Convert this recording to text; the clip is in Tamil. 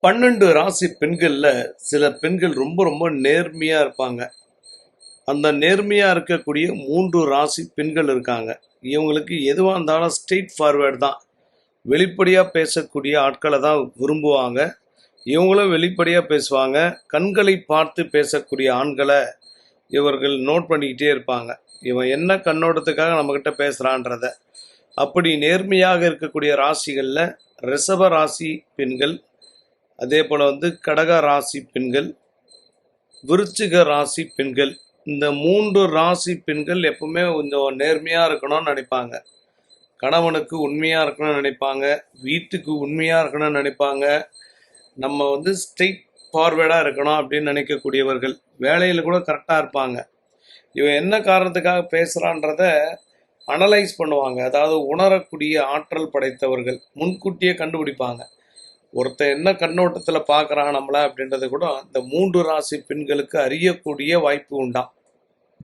12 ராசி பெண்கள்ல சில பெண்கள் ரொம்ப ரொம்ப நேர்மையா இருப்பாங்க. அந்த நேர்மையா இருக்கக்கூடிய 3 ராசி பெண்கள் இருக்காங்க. இவங்களுக்கு எதுவா இருந்தாலும் ஸ்ட்ரெயிட் ஃபார்வர்ட் தான். வெளிப்படையா பேசக்கூடிய ஆட்களை தான் விரும்புவாங்க. இவங்களும் வெளிப்படையா பேசுவாங்க. கண்களை பார்த்து பேசக்கூடிய ஆண்களை இவர்கள் நோட் பண்ணிக்கிட்டே இருப்பாங்க. இவன் என்ன கண்ணோட்டத்துக்காக நம்மக்கிட்ட பேசுகிறான்றத. அப்படி நேர்மையாக இருக்கக்கூடிய ராசிகளில் ரிஷப ராசி பெண்கள், அதே போல் கடக ராசி பெண்கள், விருச்சிக ராசி பெண்கள், இந்த 3 ராசி பெண்கள் எப்பவுமே கொஞ்சம் நேர்மையாக இருக்கணும்னு நினைப்பாங்க. கணவனுக்கு உண்மையாக இருக்கணும்னு நினைப்பாங்க. வீட்டுக்கு உண்மையாக இருக்கணும்னு நினைப்பாங்க. நம்ம ஸ்ட்ரெயிட் ஃபார்வேர்டாக இருக்கணும் அப்படின்னு நினைக்கக்கூடியவர்கள். வேலையில் கூட கரெக்டாக இருப்பாங்க. இவன் என்ன காரணத்துக்காக பேசுகிறான்றத அனலைஸ் பண்ணுவாங்க. அதாவது உணரக்கூடிய ஆற்றல் படைத்தவர்கள். முன்கூட்டியே கண்டுபிடிப்பாங்க. ஒருத்தன் என்ன கண்ணோட்டத்தில் பார்க்குறான் நம்மளை அப்படின்றது கூட இந்த 3 ராசி பெண்களுக்கு அறியக்கூடிய வாய்ப்பு உண்டாம்.